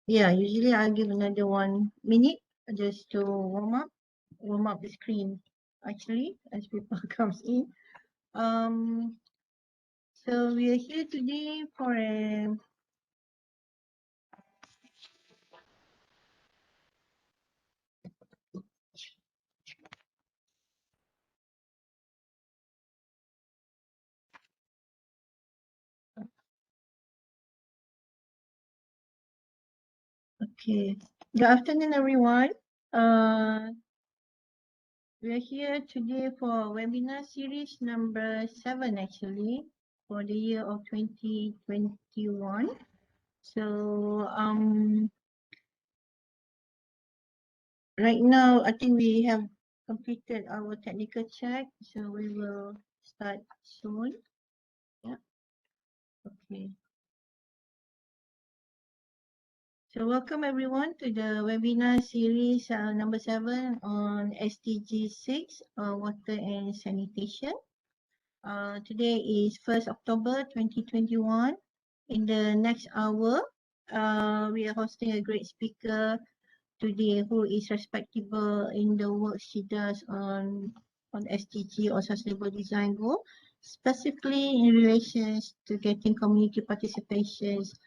Yeah, usually I'll give another 1 minute just to warm up the screen actually as people comes in. Um, so we are here today for a okay. Good afternoon, everyone. We are here today for webinar series number 7 actually for the year of 2021. So right now I think we have completed our technical check, so we will start soon. Yeah, okay. So welcome everyone to the webinar series number 7 on SDG6, water and sanitation. Today is 1st October 2021. In the next hour, we are hosting a great speaker today who is respectable in the work she does on SDG or Sustainable Design Goal, specifically in relation to getting community participations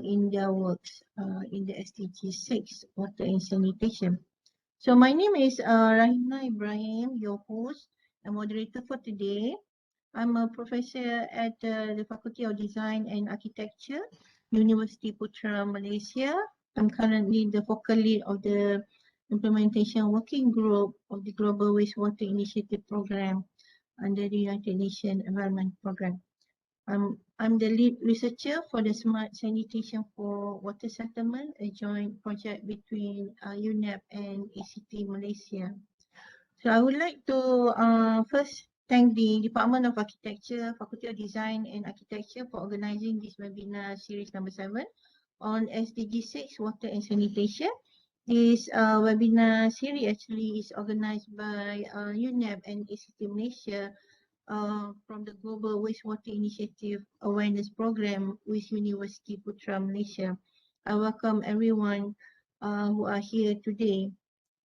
in their works in the SDG6, water and sanitation. So my name is Rahina Ibrahim, your host and moderator for today. I'm a professor at the Faculty of Design and Architecture, University Putra, Malaysia. I'm currently the focal lead of the implementation working group of the Global Wastewater Initiative Program under the United Nations Environment Program. I'm the lead researcher for the Smart Sanitation for Water Settlement, a joint project between UNEP and ACT Malaysia. So I would like to first thank the Department of Architecture, Faculty of Design and Architecture for organizing this webinar series number 7 on SDG6, water and sanitation. This webinar series actually is organized by UNEP and ACT Malaysia from the Global Wastewater Initiative Awareness Program with University Putra Malaysia. I welcome everyone who are here today.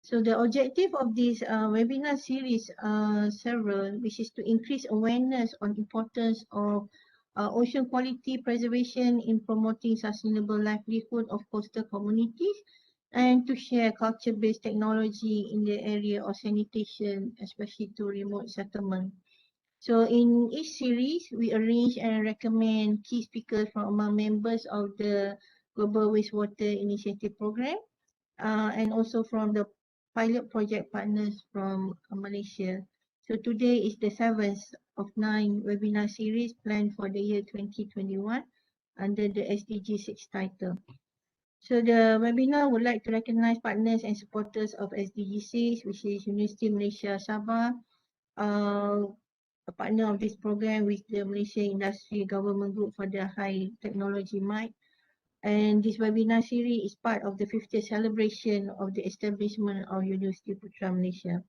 So the objective of this webinar series are several, which is to increase awareness on importance of ocean quality preservation in promoting sustainable livelihood of coastal communities, and to share culture-based technology in the area of sanitation, especially to remote settlement. So in each series, we arrange and recommend key speakers from among members of the Global Wastewater Initiative Program and also from the pilot project partners from Malaysia. So today is the 7th of 9 webinar series planned for the year 2021 under the SDG6 title. So the webinar would like to recognize partners and supporters of SDG6, which is University Malaysia Sabah, a partner of this program with the Malaysia Industry Government Group for the High Technology Might. And this webinar series is part of the 50th celebration of the establishment of University Putra Malaysia.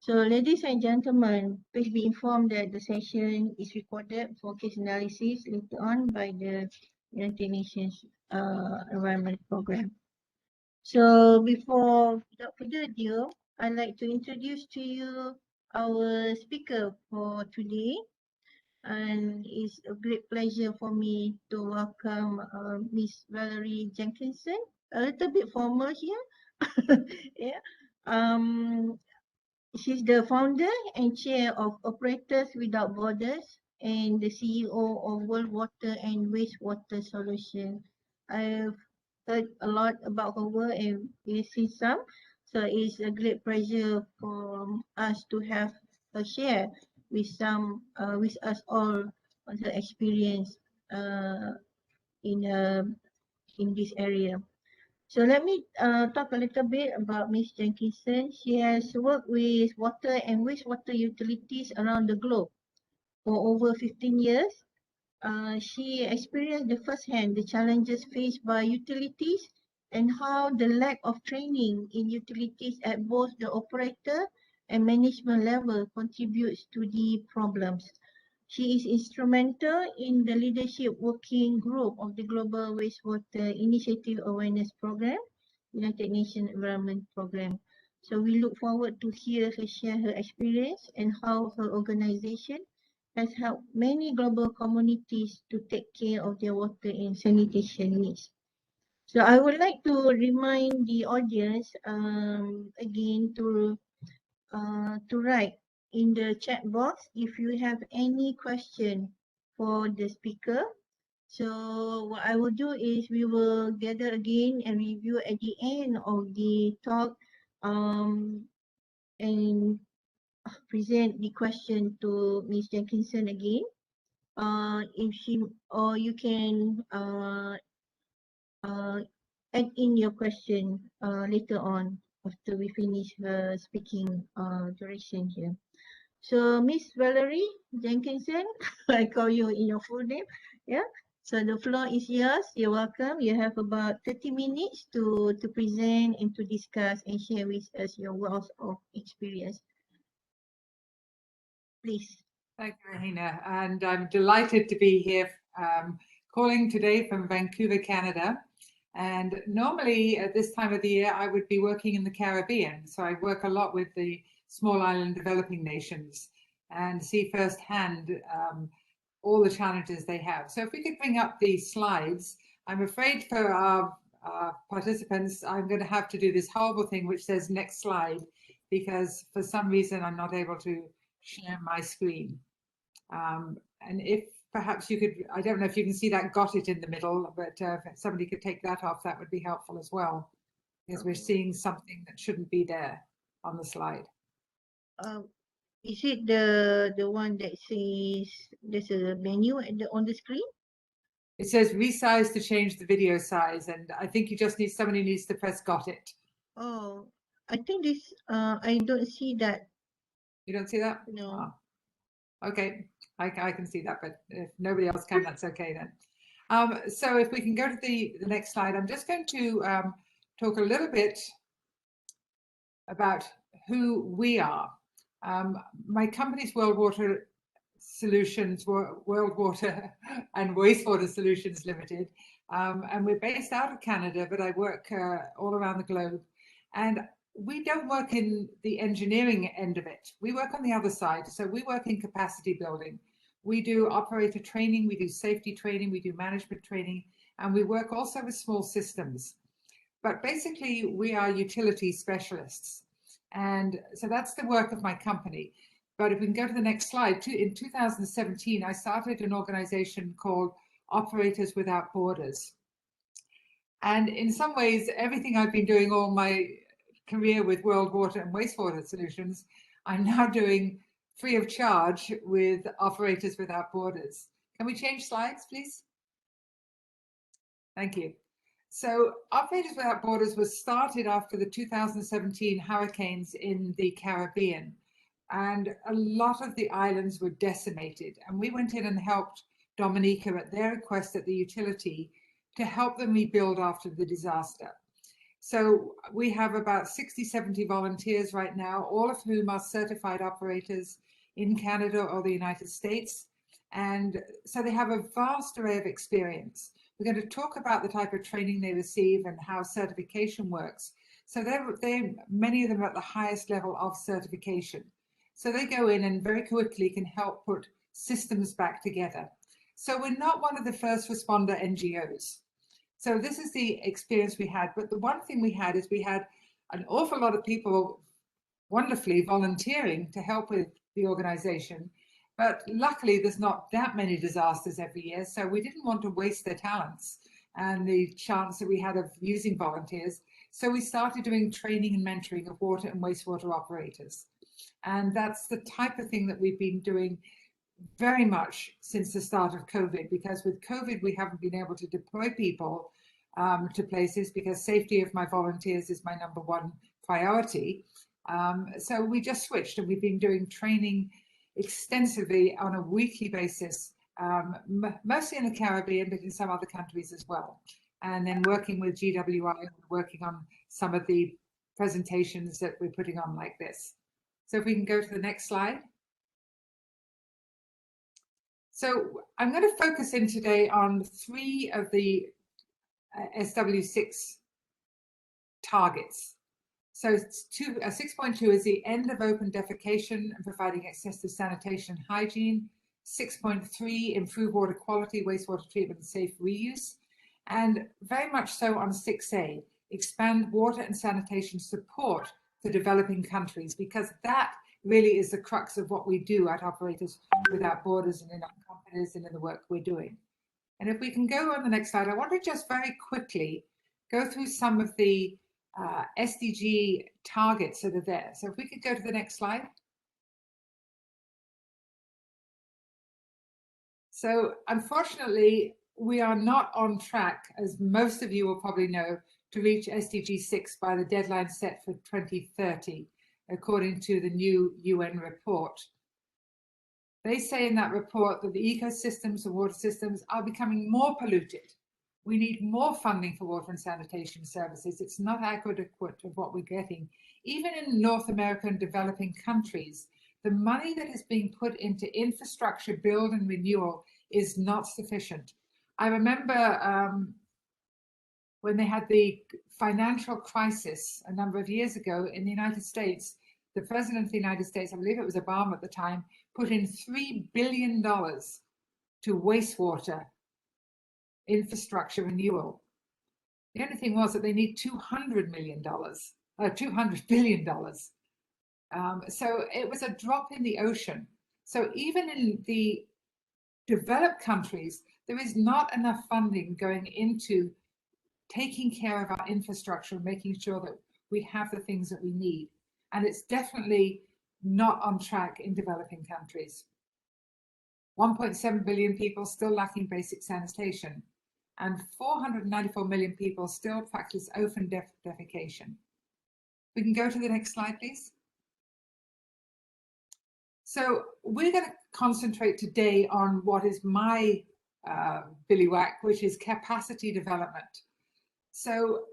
So ladies and gentlemen, please be informed that the session is recorded for case analysis later on by the United Nations Environment Program. So without further ado, I'd like to introduce to you our speaker for today. And it's a great pleasure for me to welcome Miss Valerie Jenkinson. A little bit formal here. Yeah. She's the founder and chair of Operators Without Borders and the CEO of World Water and Wastewater Solution. I've heard a lot about her work and we've seen some. So it's a great pleasure for us to have her share with with us all on her experience in in this area. So let me talk a little bit about Ms. Jenkinson. She has worked with water and wastewater utilities around the globe for over 15 years. She experienced the first-hand the challenges faced by utilities and how the lack of training in utilities at both the operator and management level contributes to the problems. She is instrumental in the leadership working group of the Global Wastewater Initiative Awareness Program, United Nations Environment Program. So we look forward to hear her share her experience and how her organization has helped many global communities to take care of their water and sanitation needs. So I would like to remind the audience again to write in the chat box if you have any question for the speaker. So what I will do is we will gather again and review at the end of the talk and present the question to Ms. Jenkinson again. If she or you can add in your question later on after we finish her speaking duration here. So Miss Valerie Jenkinson, I call you in your full name. Yeah. So the floor is yours. You're welcome. You have about 30 minutes to present and to discuss and share with us your wealth of experience. Please. Thank you, Rahina. And I'm delighted to be here calling today from Vancouver, Canada. And normally at this time of the year, I would be working in the Caribbean. So I work a lot with the small island developing nations and see firsthand all the challenges they have. So if we could bring up the slides, I'm afraid for our participants, I'm going to have to do this horrible thing which says next slide, because for some reason I'm not able to share my screen. And if perhaps you could, I don't know if you can see that got it in the middle, but if somebody could take that off, that would be helpful as well, because we're seeing something that shouldn't be there on the slide. Is it the one that says there's a menu on the screen? It says resize to change the video size, and I think you just need, somebody needs to press got it. Oh, I think this, I don't see that. You don't see that? No. Oh. Okay, I can see that, but if nobody else can, that's okay then. So if we can go to the next slide, I'm just going to talk a little bit about who we are. My company's World Water Solutions, World Water and Wastewater Solutions Limited, and we're based out of Canada, but I work all around the globe. And we don't work in the engineering end of it. We work on the other side. So we work in capacity building. We do operator training, we do safety training, we do management training, and we work also with small systems. But basically, we are utility specialists. And so that's the work of my company. But if we can go to the next slide, in 2017, I started an organization called Operators Without Borders. And in some ways, everything I've been doing all my career with World Water and Wastewater Solutions, I'm now doing free of charge with Operators Without Borders. Can we change slides, please? Thank you. So Operators Without Borders was started after the 2017 hurricanes in the Caribbean. And a lot of the islands were decimated. And we went in and helped Dominica at their request at the utility to help them rebuild after the disaster. So we have about 60, 70 volunteers right now, all of whom are certified operators in Canada or the United States. And so they have a vast array of experience. We're going to talk about the type of training they receive and how certification works. So many of them are at the highest level of certification. So they go in and very quickly can help put systems back together. So we're not one of the first responder NGOs. So this is the experience we had. But the one thing we had is we had an awful lot of people wonderfully volunteering to help with the organization. But luckily, there's not that many disasters every year. So we didn't want to waste their talents and the chance that we had of using volunteers. So we started doing training and mentoring of water and wastewater operators. And that's the type of thing that we've been doing very much since the start of COVID, because with COVID, we haven't been able to deploy people to places because safety of my volunteers is my #1 priority. So we just switched, and we've been doing training extensively on a weekly basis, mostly in the Caribbean, but in some other countries as well. And then working with GWI, working on some of the presentations that we're putting on like this. So if we can go to the next slide. So I'm going to focus in today on 3 of the SW6 targets. So 6.2 is the end of open defecation and providing access to sanitation and hygiene. 6.3, improve water quality, wastewater treatment and safe reuse. And very much so on 6A, expand water and sanitation support for developing countries, because that really is the crux of what we do at Operators Without Borders and in our companies and in the work we're doing. And if we can go on the next slide, I want to just very quickly go through some of the SDG targets that are there. So if we could go to the next slide. So unfortunately, we are not on track, as most of you will probably know, to reach SDG6 by the deadline set for 2030, according to the new UN report. They say in that report that the ecosystems and water systems are becoming more polluted. We need more funding for water and sanitation services. It's not adequate of what we're getting. Even in North America and developing countries, the money that is being put into infrastructure build and renewal is not sufficient. I remember when they had the financial crisis a number of years ago in the United States, the President of the United States, I believe it was Obama at the time, put in $3 billion to wastewater infrastructure renewal. The only thing was that they need $200 billion. So it was a drop in the ocean. So even in the developed countries, there is not enough funding going into taking care of our infrastructure and making sure that we have the things that we need. And it's definitely not on track in developing countries. 1.7 billion people still lacking basic sanitation, and 494 million people still practice open defecation. We can go to the next slide, please. So we're going to concentrate today on what is my billywhack, which is capacity development. So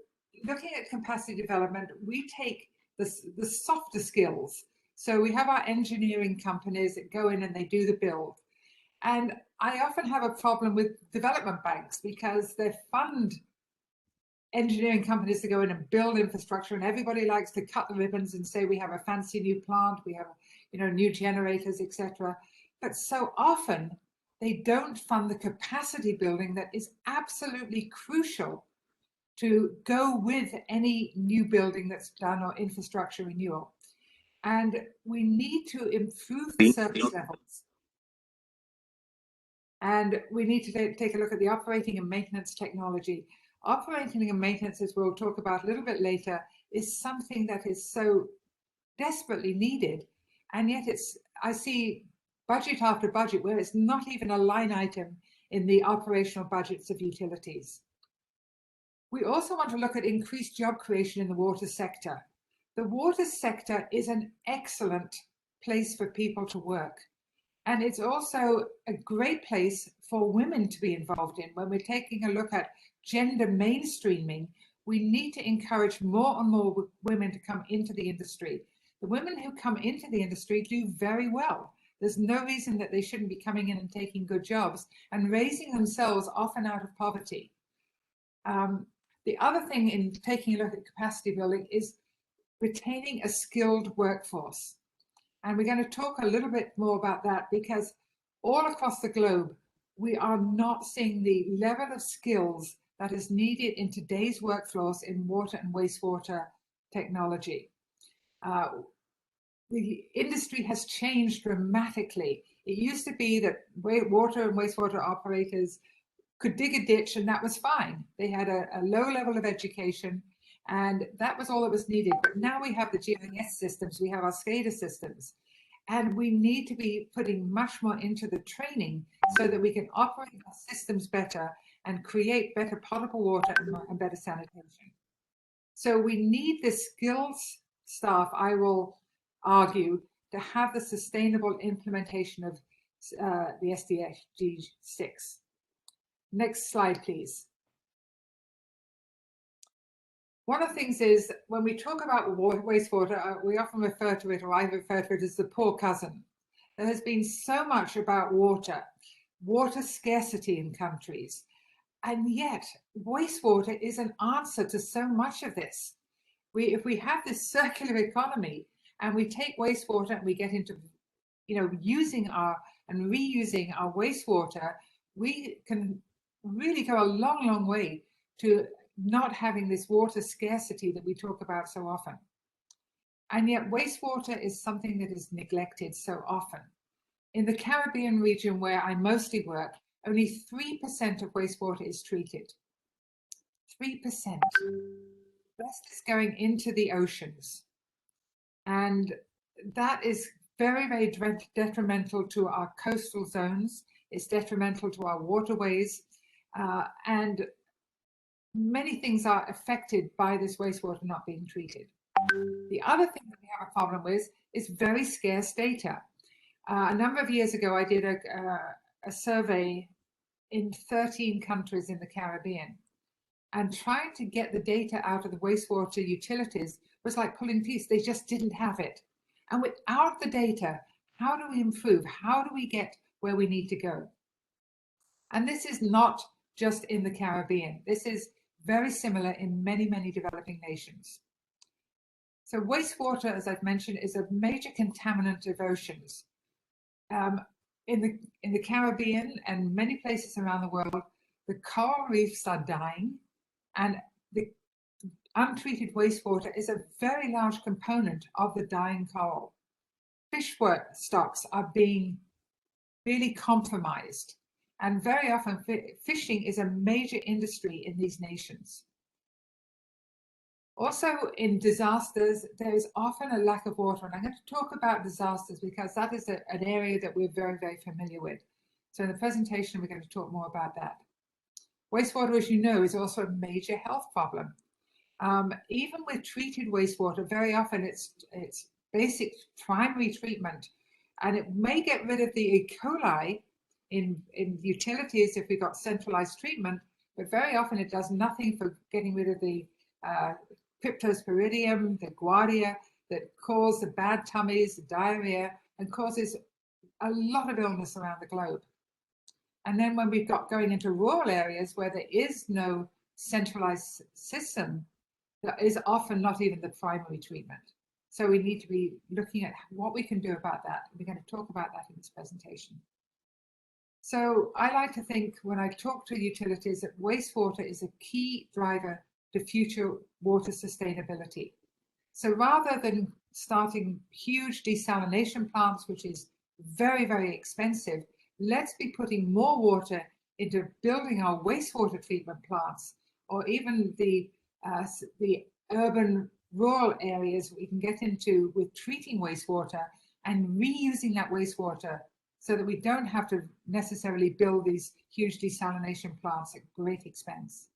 looking at capacity development, we take the softer skills. So we have our engineering companies that go in and they do the build. And I often have a problem with development banks because they fund engineering companies to go in and build infrastructure, and everybody likes to cut the ribbons and say we have a fancy new plant, we have, you know, new generators, etc. But so often they don't fund the capacity building that is absolutely crucial to go with any new building that's done or infrastructure renewal. And we need to improve the service levels. And we need to take a look at the operating and maintenance technology. Operating and maintenance, as we'll talk about a little bit later, is something that is so desperately needed. And yet I see budget after budget where it's not even a line item in the operational budgets of utilities. We also want to look at increased job creation in the water sector. The water sector is an excellent place for people to work. And it's also a great place for women to be involved in. When we're taking a look at gender mainstreaming, we need to encourage more and more women to come into the industry. The women who come into the industry do very well. There's no reason that they shouldn't be coming in and taking good jobs and raising themselves often out of poverty. The other thing in taking a look at capacity building is retaining a skilled workforce. And we're going to talk a little bit more about that because all across the globe, we are not seeing the level of skills that is needed in today's workforce in water and wastewater technology. The industry has changed dramatically. It used to be that water and wastewater operators could dig a ditch and that was fine. They had a low level of education and that was all that was needed. But now we have the GIS systems, we have our SCADA systems, and we need to be putting much more into the training so that we can operate our systems better and create better potable water and better sanitation. So we need the skills staff, I will argue, to have the sustainable implementation of the SDG6. Next slide, please. One of the things is when we talk about wastewater, we often refer to it, or I refer to it as the poor cousin. There has been so much about water. water scarcity in countries. And yet, wastewater is an answer to so much of this. If we have this circular economy and we take wastewater and we get into, using and reusing our wastewater, we can really go a long, long way to not having this water scarcity that we talk about so often. And yet wastewater is something that is neglected so often. In the Caribbean region where I mostly work, only 3% of wastewater is treated. 3%. The rest is going into the oceans. And that is very, very detrimental to our coastal zones. It's detrimental to our waterways. And many things are affected by this wastewater not being treated. The other thing that we have a problem with is very scarce data. A number of years ago, I did a survey in 13 countries in the Caribbean, and trying to get the data out of the wastewater utilities was like pulling teeth. They just didn't have it. And without the data, how do we improve? How do we get where we need to go? And this is not just in the Caribbean. This is very similar in many, many developing nations. So wastewater, as I've mentioned, is a major contaminant of oceans. In the Caribbean and many places around the world, the coral reefs are dying, and the untreated wastewater is a very large component of the dying coral. Fish stocks are being really compromised, and very often fishing is a major industry in these nations. Also, in disasters, there is often a lack of water, and I'm going to talk about disasters because that is an area that we're very, very familiar with. So in the presentation, we're going to talk more about that. Wastewater, as you know, is also a major health problem. Even with treated wastewater, very often it's basic primary treatment, and it may get rid of the E. coli in utilities if we've got centralized treatment, but very often it does nothing for getting rid of the Cryptosporidium, the Giardia, that cause the bad tummies, the diarrhea, and causes a lot of illness around the globe. And then when we've got going into rural areas where there is no centralized system, that is often not even the primary treatment. So we need to be looking at what we can do about that. We're going to talk about that in this presentation. So I like to think when I talk to utilities that wastewater is a key driver to future water sustainability. So rather than starting huge desalination plants, which is very, very expensive, let's be putting more water into building our wastewater treatment plants, or even the urban rural areas we can get into with treating wastewater and reusing that wastewater so that we don't have to necessarily build these huge desalination plants at great expense.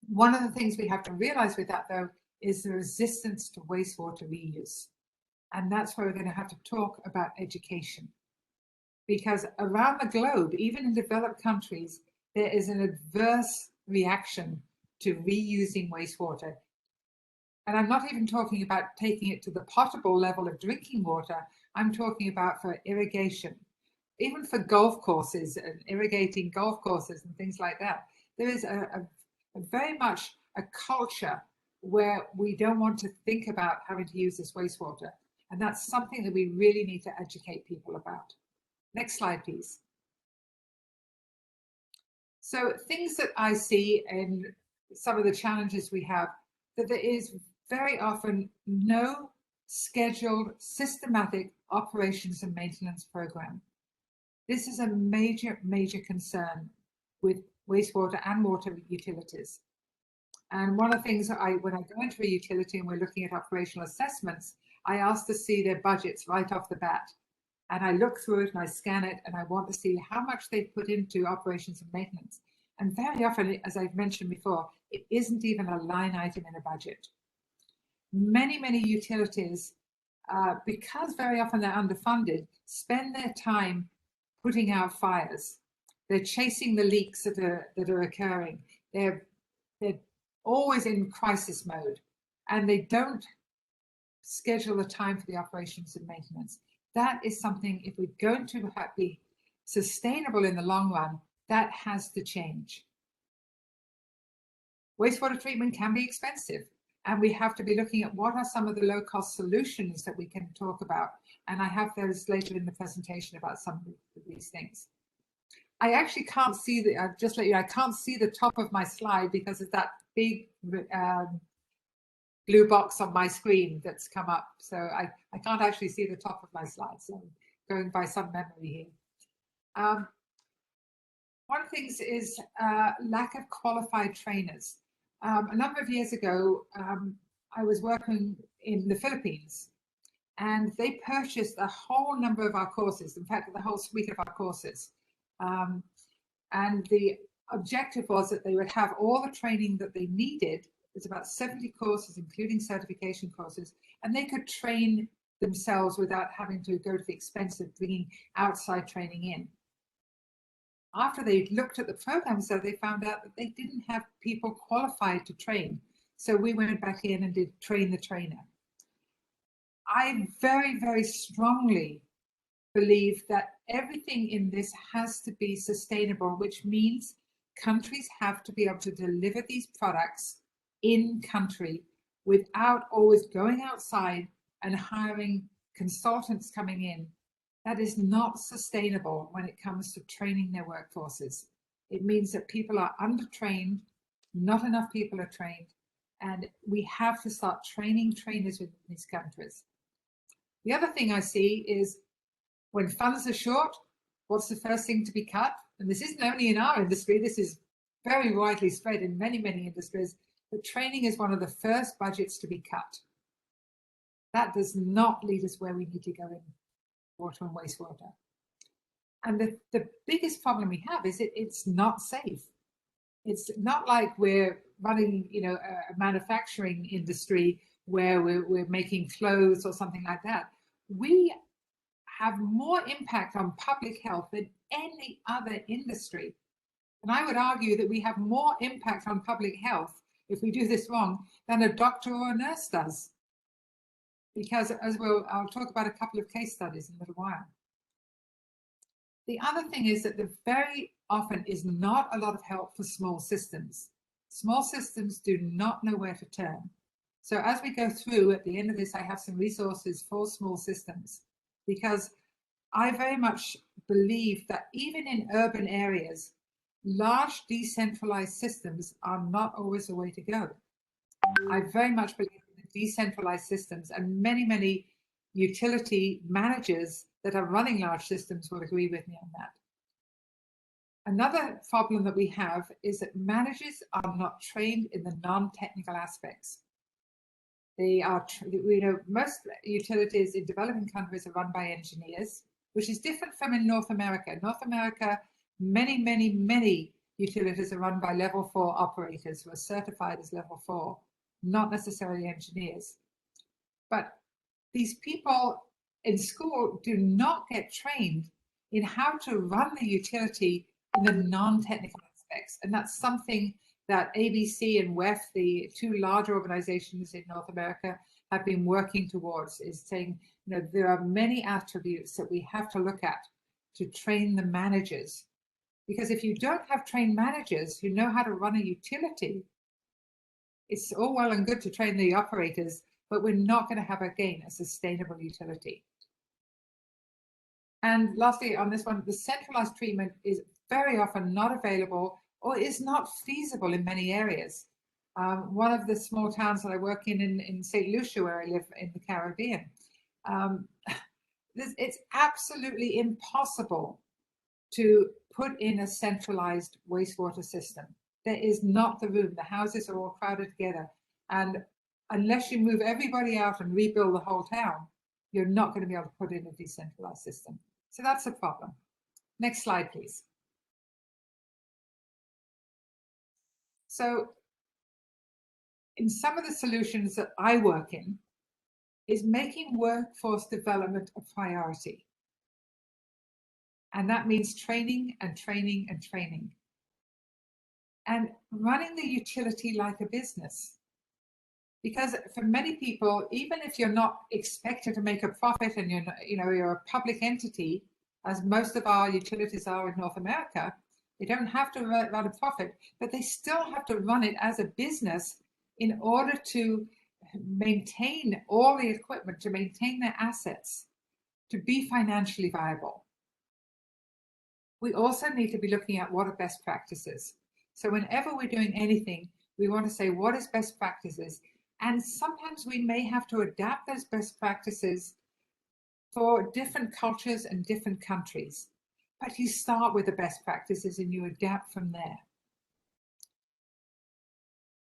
One of the things we have to realize with that, though, is the resistance to wastewater reuse. And that's where we're going to have to talk about education. Because around the globe, even in developed countries, there is an adverse reaction to reusing wastewater. And I'm not even talking about taking it to the potable level of drinking water. I'm talking about for irrigation, even for golf courses and irrigating golf courses and things like that. There is a very much a culture where we don't want to think about having to use this wastewater. And that's something that we really need to educate people about. Next slide, please. So things that I see and some of the challenges we have, that there is very often no scheduled, systematic operations and maintenance program. This is a major, major concern with wastewater and water utilities. And one of the things when I go into a utility and we're looking at operational assessments, I ask to see their budgets right off the bat. And I look through it and I scan it and I want to see how much they've put into operations and maintenance. And very often, as I've mentioned before, it isn't even a line item in a budget. Many, many utilities, because very often they're underfunded, spend their time putting out fires. They're chasing the leaks that are occurring. They're always in crisis mode, and they don't schedule the time for the operations and maintenance. That is something, if we're going to be sustainable in the long run, that has to change. Wastewater treatment can be expensive, and we have to be looking at what are some of the low-cost solutions that we can talk about. And I have those later in the presentation about some of these things. I actually can't see the, just let you know, I can't see the top of my slide because of that big blue box on my screen that's come up. So I can't actually see the top of my slide. So I'm going by some memory here. One of the things is lack of qualified trainers. A number of years ago, I was working in the Philippines, and they purchased a whole number of our courses, in fact, the whole suite of our courses. And the objective was that they would have all the training that they needed. It's about 70 courses, including certification courses, and they could train themselves without having to go to the expense of bringing outside training in. After they looked at the programs, though, they found out that they didn't have people qualified to train. So we went back in and did train the trainer. I very, very strongly believe that everything in this has to be sustainable, which means countries have to be able to deliver these products in country without always going outside and hiring consultants coming in. That is not sustainable when it comes to training their workforces. It means that people are undertrained, not enough people are trained, and we have to start training trainers within these countries. The other thing I see is when funds are short, what's the first thing to be cut? And this isn't only in our industry, this is very widely spread in many, many industries, but training is one of the first budgets to be cut. That does not lead us where we need to go in water and wastewater. And the biggest problem we have is it's not safe. It's not like we're running, you know, a manufacturing industry where we're making clothes or something like that. We have more impact on public health than any other industry. And I would argue that we have more impact on public health if we do this wrong than a doctor or a nurse does. Because as I'll talk about a couple of case studies in a little while. The other thing is that there very often is not a lot of help for small systems. Small systems do not know where to turn. So as we go through, at the end of this, I have some resources for small systems, because I very much believe that even in urban areas, large decentralized systems are not always the way to go. I very much believe in decentralized systems, and many, many utility managers that are running large systems will agree with me on that. Another problem that we have is that managers are not trained in the non-technical aspects. They are, you know, most utilities in developing countries are run by engineers, which is different from in North America. North America, many, many, many utilities are run by level 4 operators who are certified as level 4, not necessarily engineers. But these people in school do not get trained in how to run the utility in the non-technical aspects. And that's something that ABC and WEF, the two large organizations in North America, have been working towards, is saying, you know, there are many attributes that we have to look at to train the managers. Because if you don't have trained managers who know how to run a utility, it's all well and good to train the operators, but we're not going to have, again, a sustainable utility. And lastly, on this one, the centralized treatment is very often not available or is not feasible in many areas. One of the small towns that I work in St. Lucia, where I live in the Caribbean, it's absolutely impossible to put in a centralized wastewater system. There is not the room. The houses are all crowded together. And unless you move everybody out and rebuild the whole town, you're not going to be able to put in a decentralized system. So that's a problem. Next slide, please. So in some of the solutions that I work in is making workforce development a priority. And that means training and training and training. And running the utility like a business. Because for many people, even if you're not expected to make a profit and you're a public entity, as most of our utilities are in North America. They don't have to run a profit, but they still have to run it as a business in order to maintain all the equipment, to maintain their assets, to be financially viable. We also need to be looking at what are best practices. So whenever we're doing anything, we want to say what is best practices. And sometimes we may have to adapt those best practices for different cultures and different countries. But you start with the best practices and you adapt from there.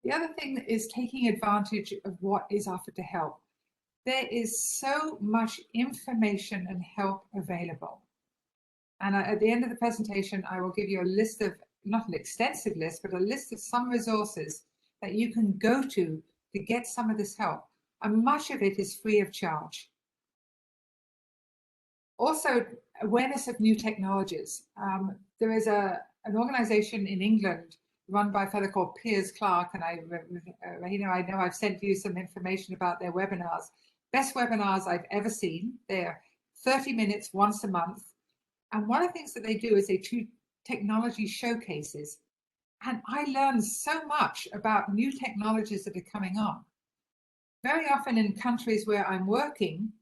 The other thing is taking advantage of what is offered to help. There is so much information and help available. And at the end of the presentation, I will give you a list of, not an extensive list, but a list of some resources that you can go to get some of this help. And much of it is free of charge. Also, awareness of new technologies. There is an organization in England run by a fellow called Piers Clark, and I know I've sent you some information about their webinars. Best webinars I've ever seen. They're 30 minutes once a month. And one of the things that they do is they do technology showcases. And I learned so much about new technologies that are coming on. Very often in countries where I'm working,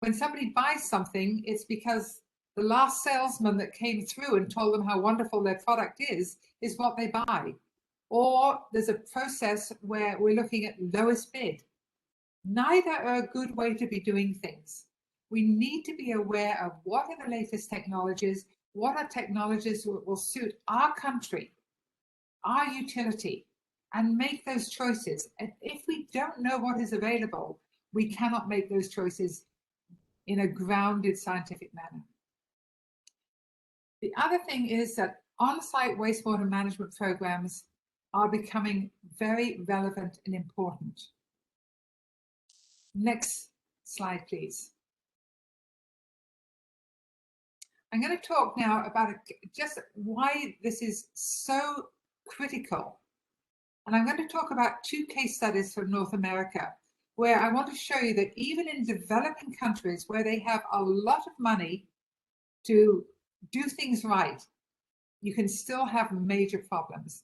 when somebody buys something, it's because the last salesman that came through and told them how wonderful their product is what they buy. Or there's a process where we're looking at lowest bid. Neither are a good way to be doing things. We need to be aware of what are the latest technologies, what are technologies that will suit our country, our utility, and make those choices. And if we don't know what is available, we cannot make those choices in a grounded scientific manner. The other thing is that on-site wastewater management programs are becoming very relevant and important. Next slide, please. I'm going to talk now about just why this is so critical. And I'm going to talk about two case studies from North America, where I want to show you that even in developing countries where they have a lot of money to do things right, you can still have major problems.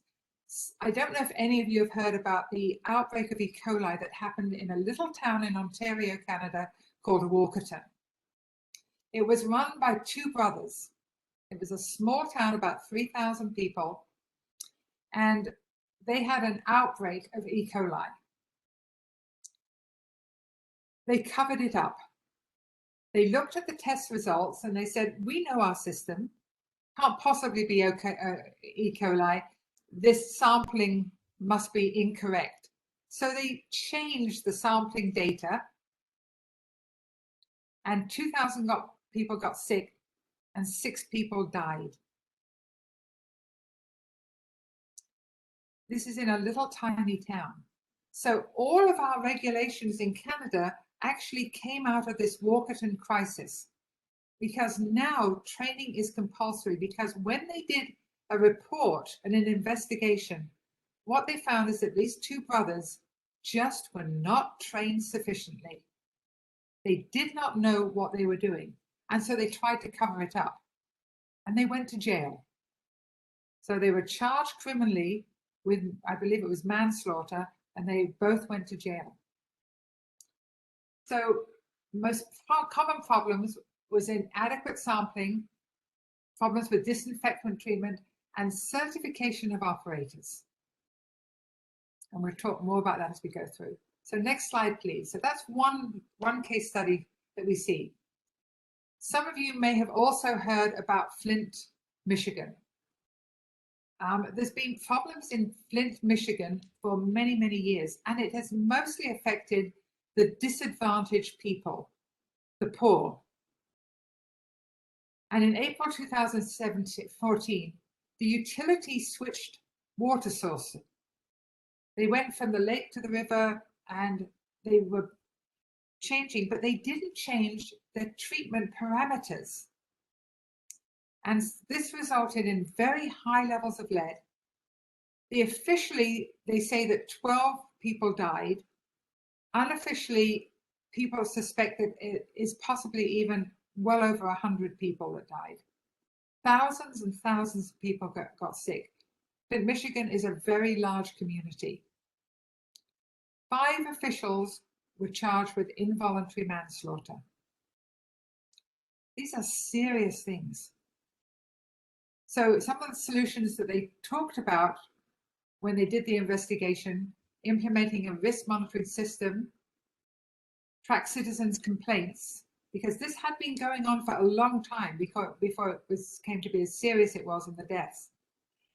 I don't know if any of you have heard about the outbreak of E. coli that happened in a little town in Ontario, Canada, called Walkerton. It was run by two brothers. It was a small town, about 3,000 people, and they had an outbreak of E. coli. They covered it up. They looked at the test results and they said, we know our system, can't possibly be E. coli. This sampling must be incorrect. So they changed the sampling data, and 2,000 people got sick and 6 people died. This is in a little tiny town. So all of our regulations in Canada actually came out of this Walkerton crisis, because now training is compulsory, because when they did a report and an investigation, what they found is that these two brothers just were not trained sufficiently. They did not know what they were doing. And so they tried to cover it up, and they went to jail. So they were charged criminally with, I believe it was manslaughter, and they both went to jail. So most common problems was inadequate sampling, problems with disinfectant treatment, and certification of operators. And we'll talk more about that as we go through. So next slide, please. So that's one case study that we see. Some of you may have also heard about Flint, Michigan. There's been problems in Flint, Michigan for many, many years, and it has mostly affected the disadvantaged people, the poor. And in April 2014, the utility switched water sources. They went from the lake to the river, and they were changing, but they didn't change their treatment parameters. And this resulted in very high levels of lead. Officially, they say that 12 people died. Unofficially, people suspect that it is possibly even well over 100 people that died. Thousands and thousands of people got sick. Flint, Michigan is a very large community. 5 officials were charged with involuntary manslaughter. These are serious things. So some of the solutions that they talked about when they did the investigation, implementing a risk monitoring system, track citizens' complaints, because this had been going on for a long time before it came to be as serious as it was in the deaths.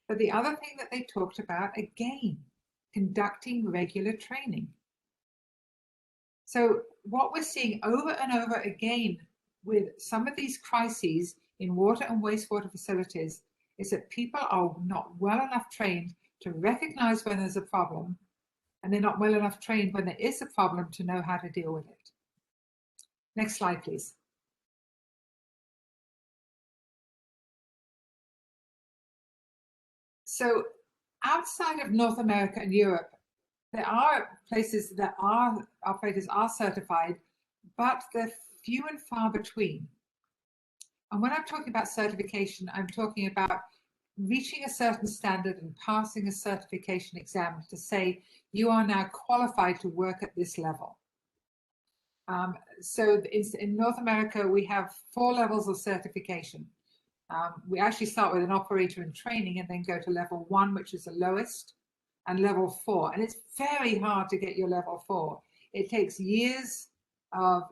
But the other thing that they talked about, again, conducting regular training. So what we're seeing over and over again with some of these crises in water and wastewater facilities is that people are not well enough trained to recognize when there's a problem, and they're not well enough trained when there is a problem to know how to deal with it. Next slide, please. So outside of North America and Europe, there are places that operators are certified, but they're few and far between. And when I'm talking about certification, I'm talking about reaching a certain standard and passing a certification exam to say you are now qualified to work at this level. So in North America, we have 4 levels of certification. We actually start with an operator in training and then go to level 1, which is the lowest, and level 4. And it's very hard to get your level 4. It takes years of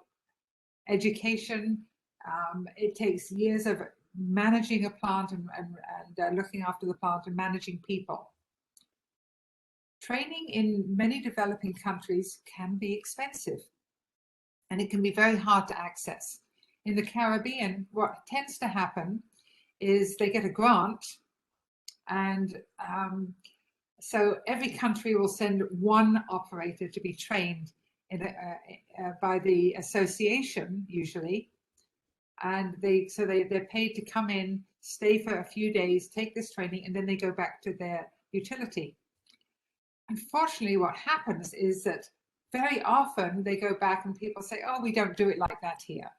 education. It takes years of managing a plant and looking after the plant and managing people. Training in many developing countries can be expensive, and it can be very hard to access. In the Caribbean, what tends to happen is they get a grant, and so every country will send 1 operator to be trained by the association usually, and they're paid to come in, stay for a few days, take this training, and then they go back to their utility. Unfortunately, what happens is that very often they go back and people say, oh, we don't do it like that here.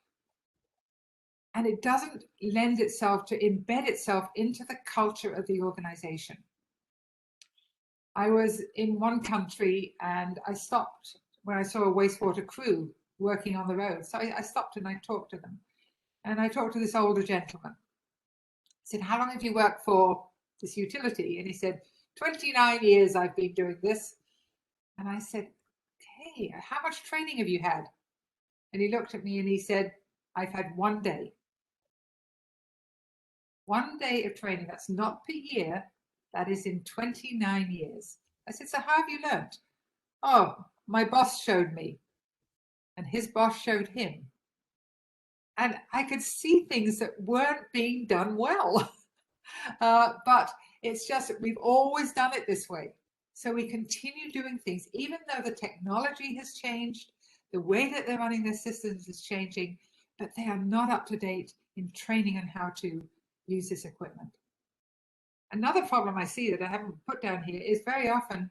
And it doesn't lend itself to embed itself into the culture of the organization. I was in one country and I stopped when I saw a wastewater crew working on the road. So I stopped and I talked to them. And I talked to this older gentleman. I said, how long have you worked for this utility? And he said, 29 years I've been doing this. And I said, okay, how much training have you had? And he looked at me and he said, I've had 1 day. 1 day of training, that's not per year, that is in 29 years. I said, so how have you learned? Oh, my boss showed me. And his boss showed him. And I could see things that weren't being done well. But it's just that we've always done it this way. So we continue doing things, even though the technology has changed, the way that they're running their systems is changing, but they are not up to date in training on how to use this equipment. Another problem I see that I haven't put down here is very often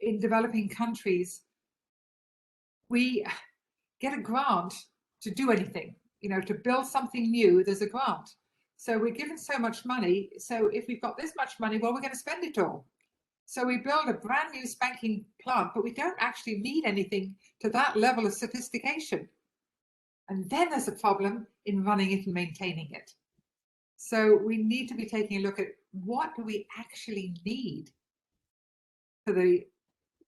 in developing countries, we get a grant to do anything, to build something new, there's a grant. So we're given so much money. So if we've got this much money, well, we're going to spend it all. So we build a brand new spanking plant, but we don't actually need anything to that level of sophistication. And then there's a problem in running it and maintaining it. So we need to be taking a look at what do we actually need for the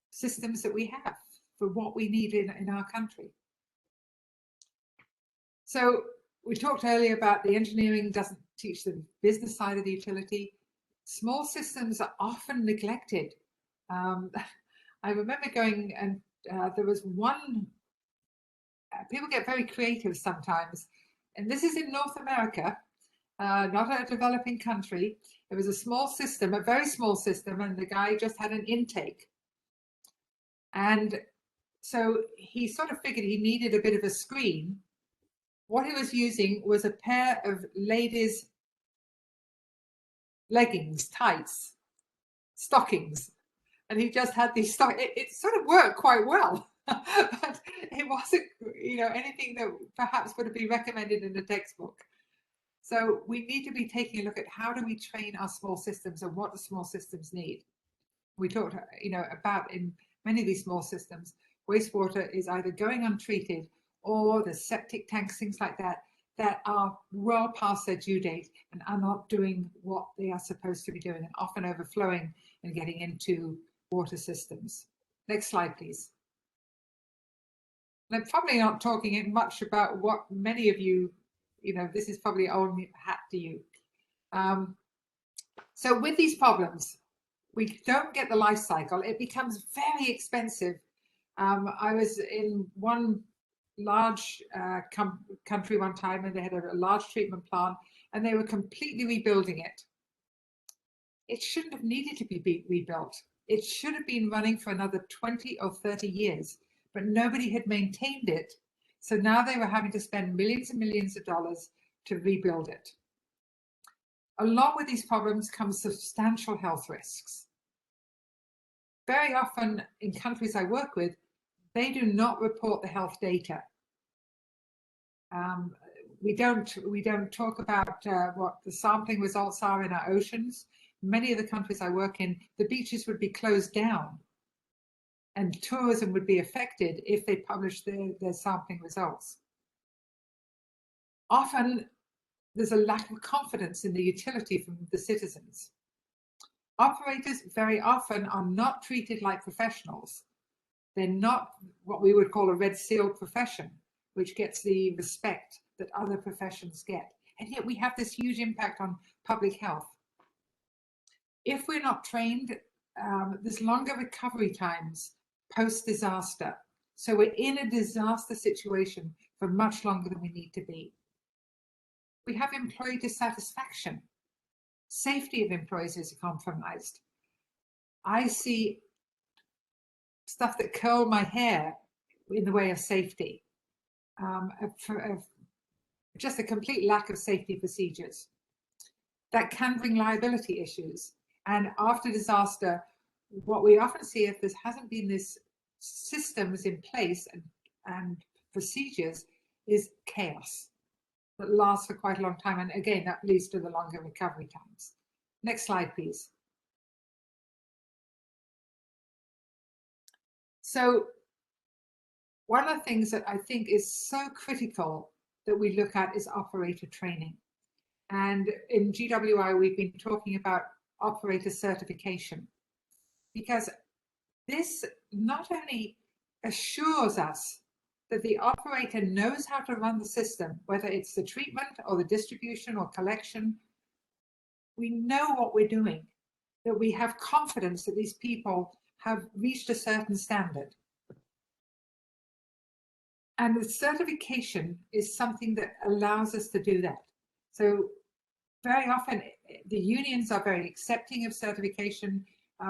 systems that we have, for what we need in our country. So we talked earlier about the engineering doesn't teach the business side of the utility. Small systems are often neglected. I remember going and there was one, people get very creative sometimes, and this is in North America, not a developing country. It was a small system, a very small system, and the guy just had an intake. And so he sort of figured he needed a bit of a screen. What he was using was a pair of ladies' leggings, tights, stockings. And he just had these stockings. It sort of worked quite well. but it wasn't, anything that perhaps would have been recommended in the textbook. So we need to be taking a look at how do we train our small systems and what do small systems need. We talked, about in many of these small systems, wastewater is either going untreated or the septic tanks, things like that, that are well past their due date and are not doing what they are supposed to be doing, and often overflowing and getting into water systems. Next slide, please. And I'm probably not talking much about what many of you, this is probably old hat to you. So with these problems, we don't get the life cycle. It becomes very expensive. I was in one large country one time, and they had a large treatment plant, and they were completely rebuilding it. It shouldn't have needed to be rebuilt. It should have been running for another 20 or 30 years, but nobody had maintained it. So now they were having to spend millions and millions of dollars to rebuild it. Along with these problems comes substantial health risks. Very often in countries I work with, they do not report the health data. We don't talk about what the sampling results are in our oceans. Many of the countries I work in, the beaches would be closed down and tourism would be affected if they published their sampling results. Often there's a lack of confidence in the utility from the citizens. Operators very often are not treated like professionals. They're not what we would call a red seal profession, which gets the respect that other professions get. And yet we have this huge impact on public health. If we're not trained, there's longer recovery times post-disaster. So we're in a disaster situation for much longer than we need to be. We have employee dissatisfaction. Safety of employees is compromised. I see stuff that curl my hair in the way of safety. Just a complete lack of safety procedures. That can bring liability issues. And after disaster, what we often see, if there hasn't been this systems in place and procedures, is chaos that lasts for quite a long time. And again, that leads to the longer recovery times. Next slide, please. So one of the things that I think is so critical that we look at is operator training. And in GWI, we've been talking about operator certification, because this not only assures us that the operator knows how to run the system, whether it's the treatment or the distribution or collection, we know what we're doing, that we have confidence that these people have reached a certain standard. And the certification is something that allows us to do that. So very often the unions are very accepting of certification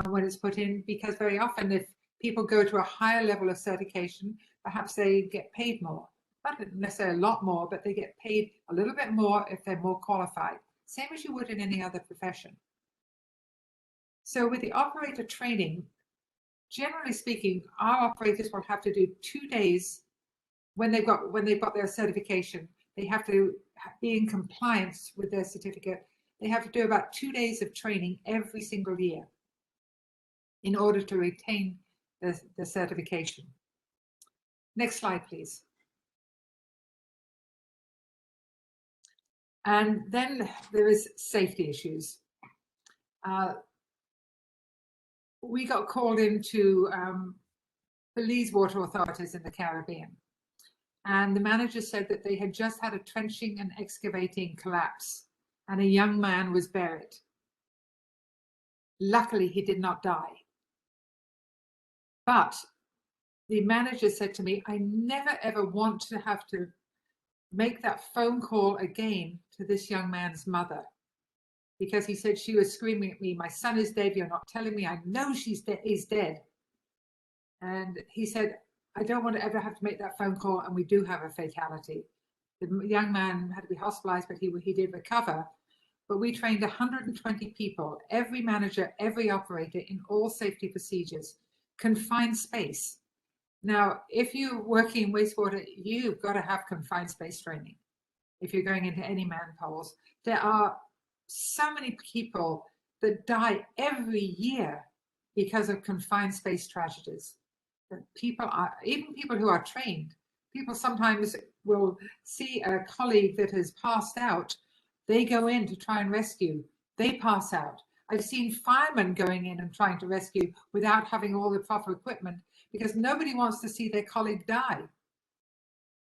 when it's put in, because very often if people go to a higher level of certification, perhaps they get paid more. Not necessarily a lot more, but they get paid a little bit more if they're more qualified, same as you would in any other profession. So with the operator training, generally speaking, our operators will have to do 2 days when they've got their certification. They have to be in compliance with their certificate. They have to do about 2 days of training every single year in order to retain the certification. Next slide, please. And then there is safety issues. We got called into Belize water authorities in the Caribbean. And the manager said that they had just had a trenching and excavating collapse, and a young man was buried. Luckily, he did not die. But the manager said to me, I never ever want to have to make that phone call again to this young man's mother, because he said she was screaming at me, my son is dead, you're not telling me, I know he's dead. And he said, I don't want to ever have to make that phone call, and we do have a fatality. The young man had to be hospitalized, but he did recover. But we trained 120 people, every manager, every operator, in all safety procedures, confined space. Now, if you're working in wastewater, you've got to have confined space training. If you're going into any manholes, there are so many people that die every year because of confined space tragedies. That people are, even people who are trained, people sometimes will see a colleague that has passed out. They go in to try and rescue. They pass out. I've seen firemen going in and trying to rescue without having all the proper equipment because nobody wants to see their colleague die.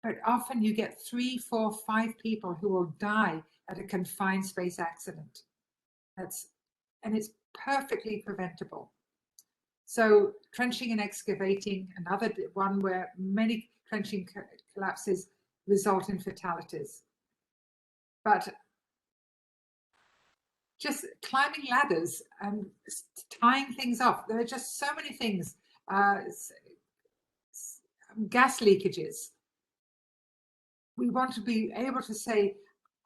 But often you get 3, 4, 5 people who will die at a confined space accident. And it's perfectly preventable. So trenching and excavating, another one where many trenching collapses result in fatalities. But just climbing ladders and tying things off, there are just so many things. Gas leakages. We want to be able to say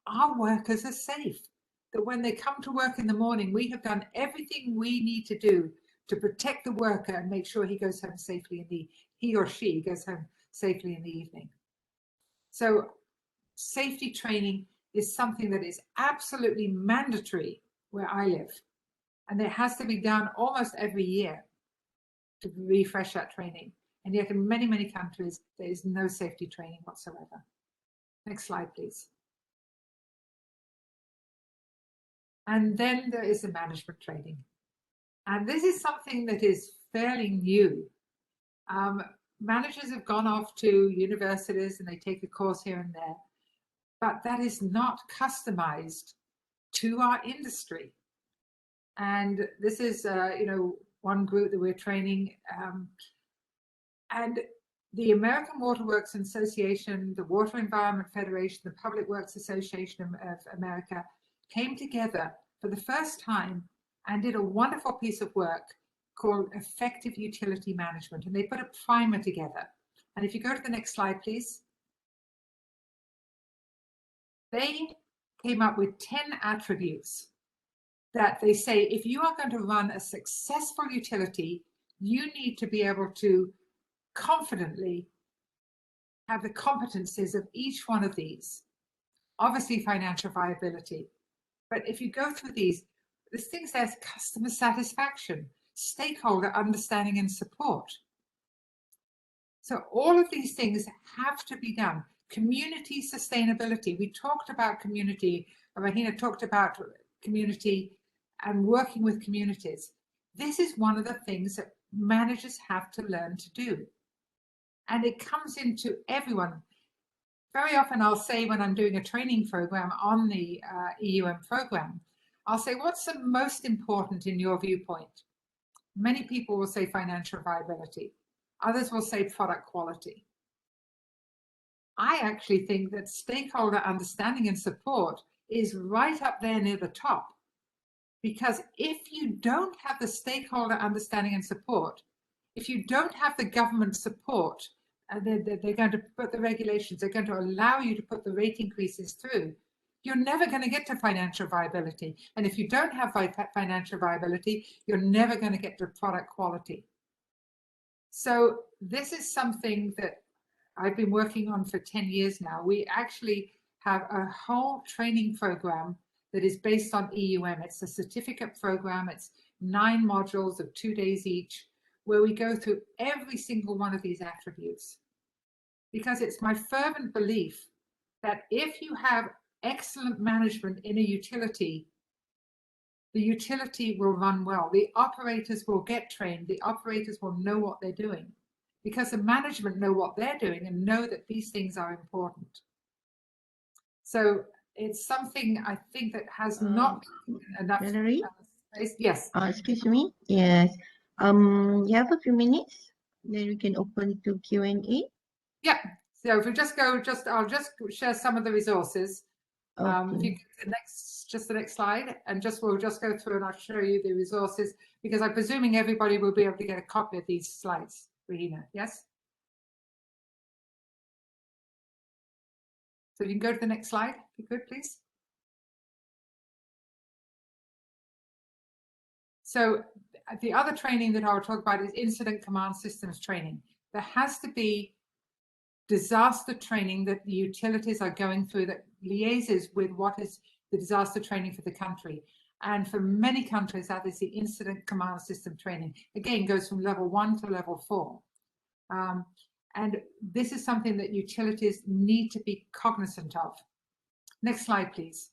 our workers are safe, that when they come to work in the morning, we have done everything we need to do to protect the worker and make sure he goes home safely he or she goes home safely in the evening. So safety training is something that is absolutely mandatory where I live. And it has to be done almost every year to refresh that training. And yet in many, many countries, there is no safety training whatsoever. Next slide, please. And then there is the management training. And this is something that is fairly new. Managers have gone off to universities and they take a course here and there, but that is not customized to our industry. And this is, one group that we're training. And the American Water Works Association, the Water Environment Federation, the Public Works Association of America came together for the first time and did a wonderful piece of work called Effective Utility Management. And they put a primer together. And if you go to the next slide, please. They came up with 10 attributes that they say, if you are going to run a successful utility, you need to be able to confidently have the competencies of each one of these. Obviously, financial viability. But if you go through these, this thing says customer satisfaction, stakeholder understanding and support. So all of these things have to be done. Community sustainability. We talked about community. Rahina talked about community and working with communities. This is one of the things that managers have to learn to do. And it comes into everyone. Very often I'll say when I'm doing a training program on the EUM program, I'll say, what's the most important in your viewpoint? Many people will say financial viability. Others will say product quality. I actually think that stakeholder understanding and support is right up there near the top. Because if you don't have the stakeholder understanding and support, if you don't have the government support, they're going to put the regulations, they're going to allow you to put the rate increases through, you're never going to get to financial viability. And if you don't have financial viability, you're never going to get to product quality. So this is something that I've been working on for 10 years now. We actually have a whole training program that is based on EUM. It's a certificate program. It's 9 modules of 2 days each, where we go through every single one of these attributes. Because it's my fervent belief that if you have excellent management in a utility, the utility will run well. The operators will get trained. The operators will know what they're doing because the management know what they're doing and know that these things are important. So it's something I think that has not enough Valerie? space. Yes. Excuse me. Yes. You have a few minutes. Then we can open to Q&A. Yeah. So if we just go, I'll just share some of the resources. Okay. If you go to the next slide, and we'll just go through and I'll show you the resources because I'm presuming everybody will be able to get a copy of these slides. Rahina, yes? So you can go to the next slide, if you could, please. So the other training that I'll talk about is incident command systems training. there has to be disaster training that the utilities are going through that liaises with what is the disaster training for the country. And for many countries, that is the incident command system training. Again, goes from level 1 to level 4. And this is something that utilities need to be cognizant of. Next slide, please.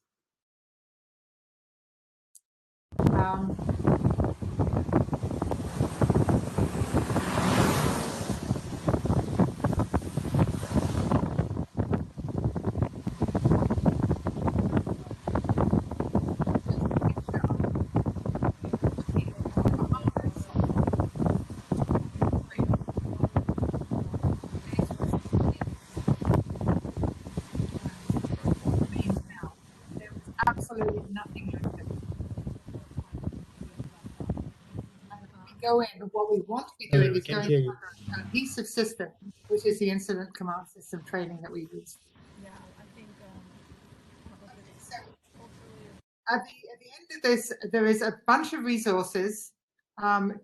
Absolutely nothing like it. Go in, what we want to be doing is going to a cohesive system, which is the incident command system training that we use. Yeah, I think at the end of this, there is a bunch of resources.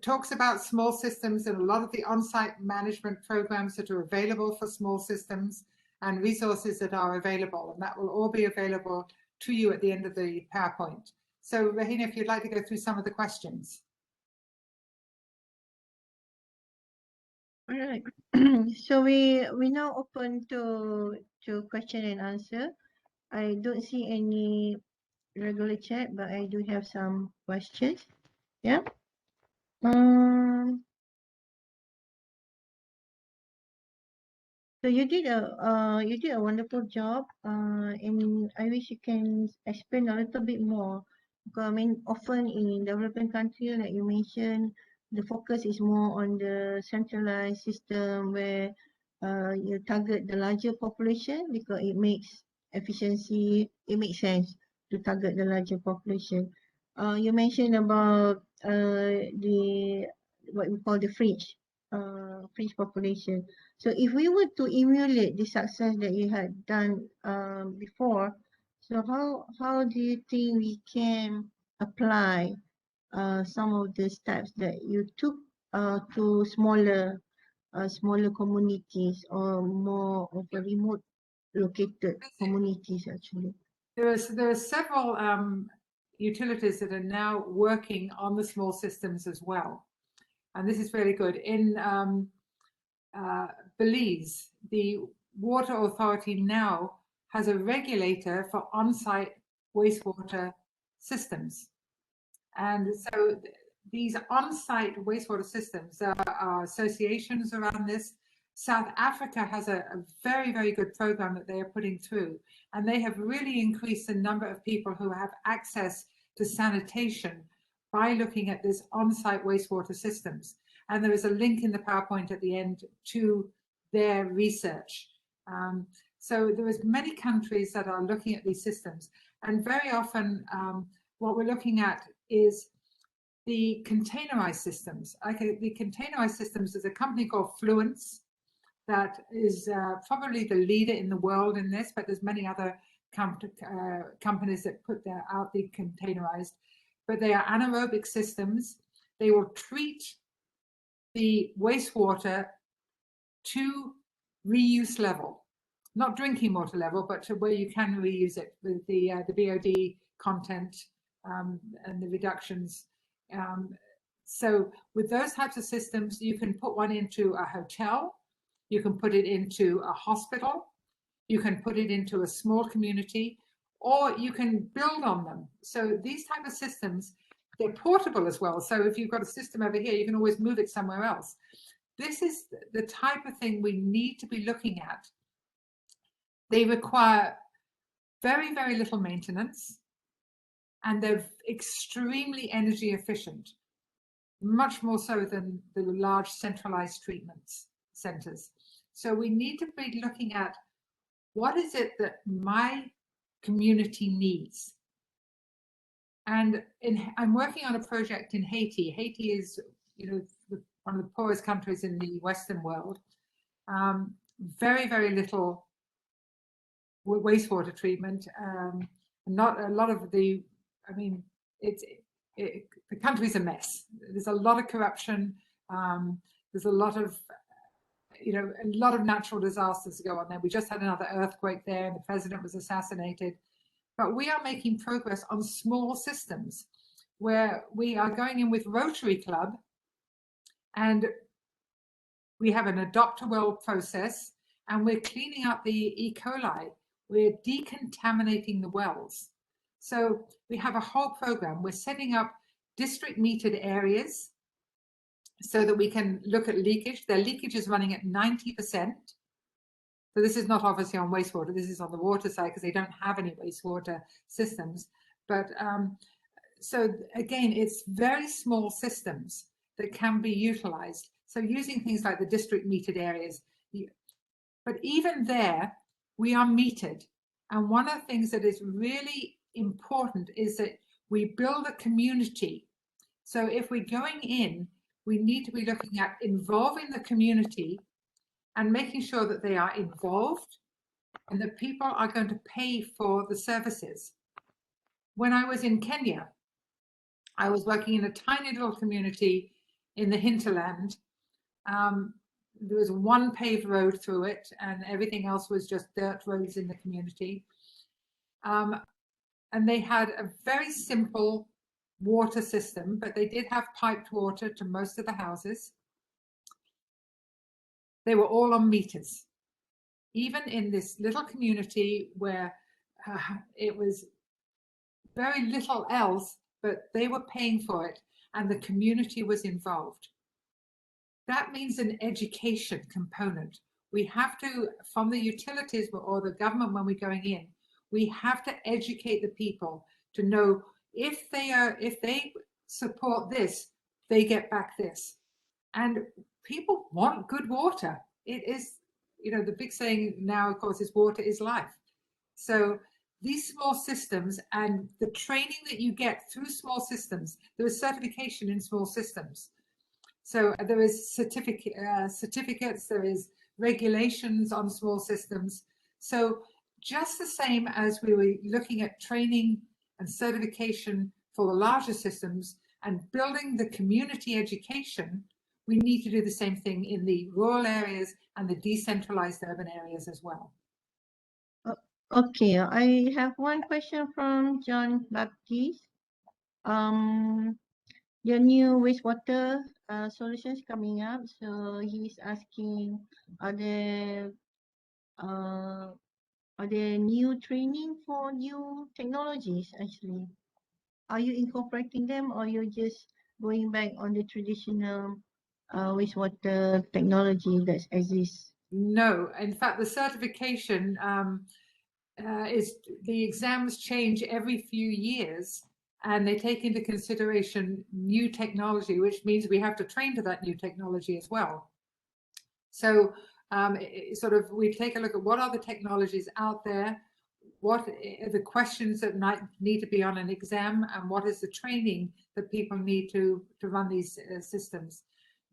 Talks about small systems and a lot of the on-site management programs that are available for small systems and resources that are available, and that will all be available to you at the end of the PowerPoint. So Rahina, if you'd like to go through some of the questions. All right. So we now open to question and answer. I don't see any regular chat, but I do have some questions. Yeah. So you did a wonderful job. And I wish you can explain a little bit more. Because I mean, often in developing countries, like you mentioned, the focus is more on the centralized system where you target the larger population because it makes efficiency. It makes sense to target the larger population. You mentioned about the what we call the fringe population. So if we were to emulate the success that you had done before, so how do you think we can apply some of the steps that you took to smaller communities or more of a remote located communities actually? There are several utilities that are now working on the small systems as well. And this is really good. In Belize, the water authority now has a regulator for on-site wastewater systems. And so these on-site wastewater systems, there are associations around this. South Africa has a very, very good program that they are putting through, and they have really increased the number of people who have access to sanitation by looking at this on-site wastewater systems. And there is a link in the PowerPoint at the end to their research. So there is many countries that are looking at these systems, and very often what we're looking at is the containerized systems. The containerized systems is a company called Fluence that is probably the leader in the world in this, but there's many other companies that put out the containerized, but they are anaerobic systems. They will treat the wastewater to reuse level, not drinking water level, but to where you can reuse it with the BOD content and the reductions. So with those types of systems, you can put one into a hotel, you can put it into a hospital, you can put it into a small community, or you can build on them. So these type of systems, they're portable as well. So if you've got a system over here, you can always move it somewhere else. This is the type of thing we need to be looking at. They require very, very little maintenance, and they're extremely energy efficient, much more so than the large centralized treatment centers. So we need to be looking at what is it that my community needs. And I'm working on a project in Haiti. Haiti is, one of the poorest countries in the Western world. Very, very little wastewater treatment. Not a lot of the, the country's a mess. There's a lot of corruption. There's a lot of a lot of natural disasters go on there. We just had another earthquake there and the president was assassinated. But we are making progress on small systems where we are going in with Rotary Club, and we have an adopt a well process, and we're cleaning up the E. coli. We're decontaminating the wells. So we have a whole program. We're setting up district metered areas so that we can look at leakage. Their leakage is running at 90%. So this is not obviously on wastewater. This is on the water side because they don't have any wastewater systems. But so again, it's very small systems that can be utilized. So using things like the district metered areas. But even there, we are metered. And one of the things that is really important is that we build a community. So if we're going in, we need to be looking at involving the community and making sure that they are involved and that people are going to pay for the services. When I was in Kenya, I was working in a tiny little community in the hinterland. There was one paved road through it and everything else was just dirt roads in the community. And they had a very simple water system, but they did have piped water to most of the houses. They were all on meters. Even in this little community where it was very little else, but they were paying for it and the community was involved. That means an education component. We have to, from the utilities or the government when we're going in, we have to educate the people to know if they support this, they get back this. And people want good water. It is, the big saying now, of course, is water is life. So these small systems and the training that you get through small systems, there is certification in small systems. So there is certificates, there is regulations on small systems. So just the same as we were looking at training and certification for the larger systems and building the community education, we need to do the same thing in the rural areas and the decentralized urban areas as well. Okay, I have one question from John Baptiste. Your new wastewater solutions coming up, so he's asking, are there new training for new technologies actually? Are you incorporating them or you're just going back on the traditional wastewater technology that exists? No, in fact, the certification is the exams change every few years and they take into consideration new technology, which means we have to train to that new technology as well. So we take a look at what are the technologies out there, what are the questions that might need to be on an exam, and what is the training that people need to run these systems.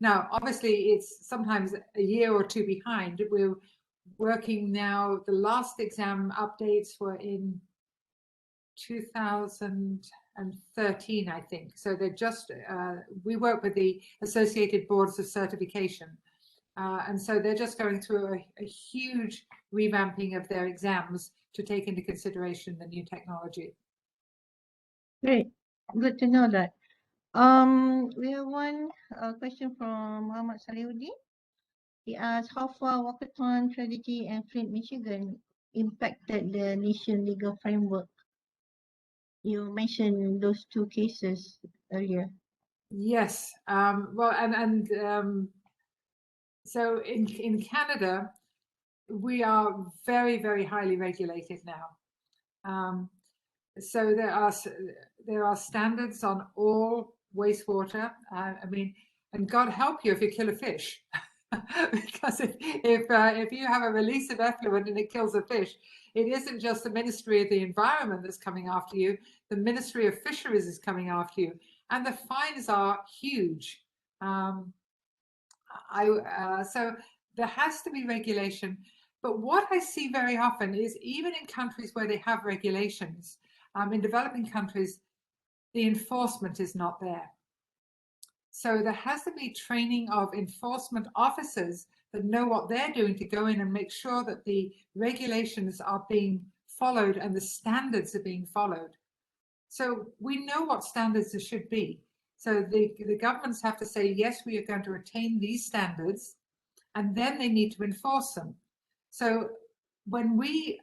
Now, obviously, it's sometimes a year or two behind. We're working now, the last exam updates were in 2013, I think. So they're just, we work with the Associated Boards of Certification. And so they're just going through a huge revamping of their exams to take into consideration the new technology. Great, good to know that. We have one question from Muhammad Salihuddin. He asked, how far Walkerton, Tragedy, and Flint, Michigan impacted the nation legal framework? You mentioned those two cases earlier. Yes, well, so in Canada, we are very, very highly regulated now. So there are standards on all wastewater. I mean, and God help you if you kill a fish, because if you have a release of effluent and it kills a fish, it isn't just the Ministry of the Environment that's coming after you. The Ministry of Fisheries is coming after you, and the fines are huge. So there has to be regulation. But what I see very often is even in countries where they have regulations, in developing countries, the enforcement is not there. So there has to be training of enforcement officers that know what they're doing to go in and make sure that the regulations are being followed and the standards are being followed. So we know what standards there should be. So the governments have to say, yes, we are going to attain these standards, and then they need to enforce them. So when we,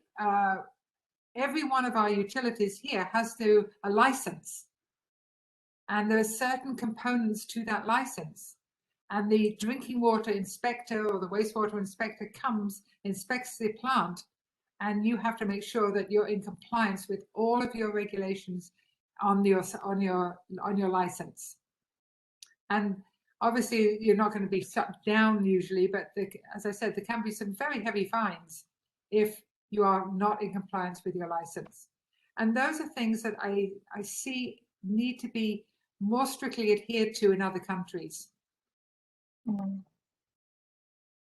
every one of our utilities here has a license, and there are certain components to that license. And the drinking water inspector or the wastewater inspector comes, inspects the plant, and you have to make sure that you're in compliance with all of your regulations on your license. And obviously, you're not going to be shut down usually, but as I said, there can be some very heavy fines if you are not in compliance with your license. And those are things that I see need to be more strictly adhered to in other countries.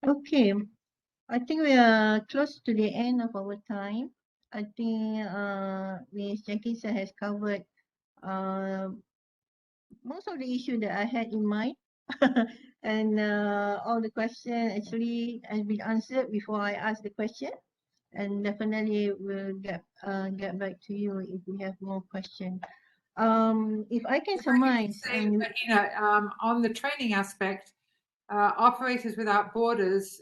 Okay, I think we are close to the end of our time. I think Ms. Jenkinson has covered most of the issue that I had in mind. And all the questions actually has been answered before I ask the question. And definitely we'll get back to you if we have more questions. If I can summarize, and on the training aspect, Operators Without Borders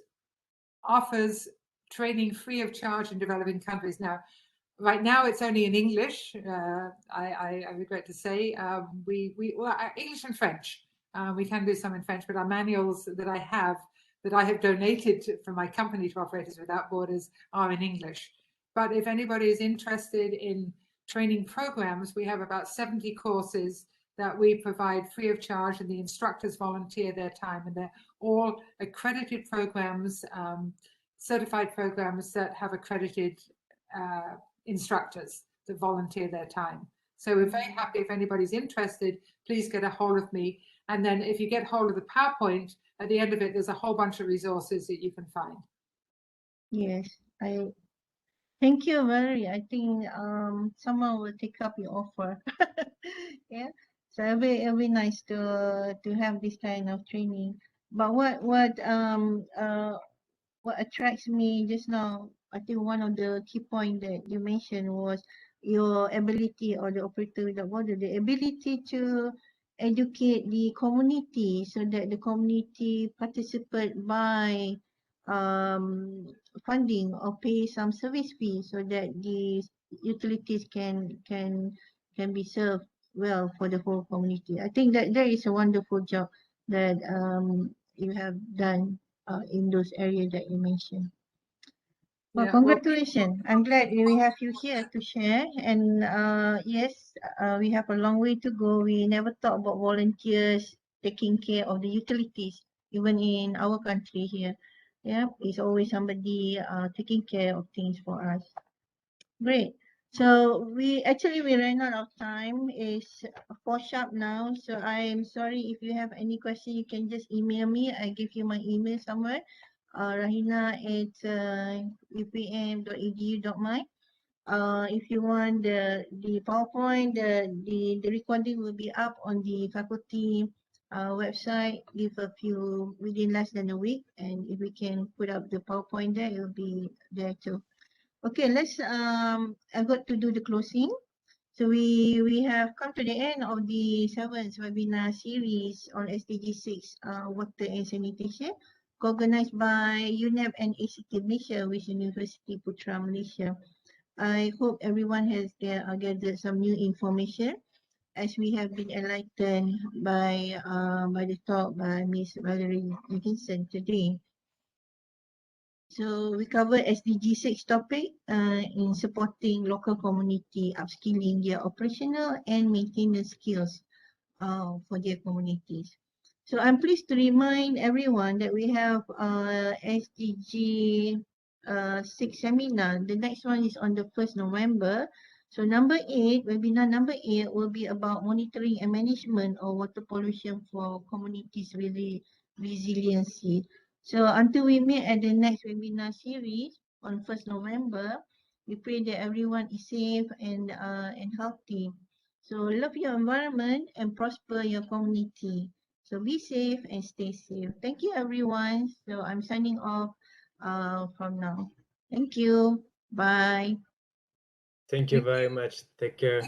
offers training free of charge in developing countries. Now, right now it's only in English. I regret to say English and French. We can do some in French, but our manuals that I have donated from my company to Operators Without Borders are in English. But if anybody is interested in training programs, we have about 70 courses that we provide free of charge, and the instructors volunteer their time, and they're all accredited programs, certified programs that have accredited instructors that volunteer their time. So we're very happy. If anybody's interested, please get a hold of me. And then if you get hold of the PowerPoint, at the end of it, there's a whole bunch of resources that you can find. yes, I thank you, Valerie. I think someone will take up your offer. Yeah, so it'll be nice to have this kind of training. But what attracts me just now, I think one of the key point that you mentioned was your ability, or the Operator Without Borders, the ability to educate the community so that the community participate by funding or pay some service fee so that the utilities can be served well for the whole community. I think that is a wonderful job that you have done in those areas that you mentioned. Well, Yeah, congratulations. I'm glad we have you here to share. And yes, we have a long way to go. We never thought about volunteers taking care of the utilities, even in our country here. Yeah, it's always somebody taking care of things for us. Great. So we ran out of time. It's 4 sharp now. So I'm sorry, if you have any question, you can just email me. I give you my email somewhere. rahina@upm.edu.my. If you want the PowerPoint, the recording will be up on the faculty website. Give a few within less than a week, and if we can put up the PowerPoint there, it will be there too. Okay, let's I got to do the closing. So we have come to the end of the 7th webinar series on SDG6, water and sanitation, organized by UNEP and ACT Malaysia with University Putra Malaysia. I hope everyone has gathered some new information as we have been enlightened by the talk by Ms. Valerie Jenkinson today. So we covered SDG6 topic in supporting local community upskilling their operational and maintenance skills for their communities. So I'm pleased to remind everyone that we have SDG 6 seminar. The next one is on the 1st November. So webinar number 8 will be about monitoring and management of water pollution for communities with resiliency. So until we meet at the next webinar series on 1st November, we pray that everyone is safe and healthy. So love your environment and prosper your community. So be safe and stay safe. Thank you, everyone. So I'm signing off from now. Thank you. Bye. Thank you very much. Take care.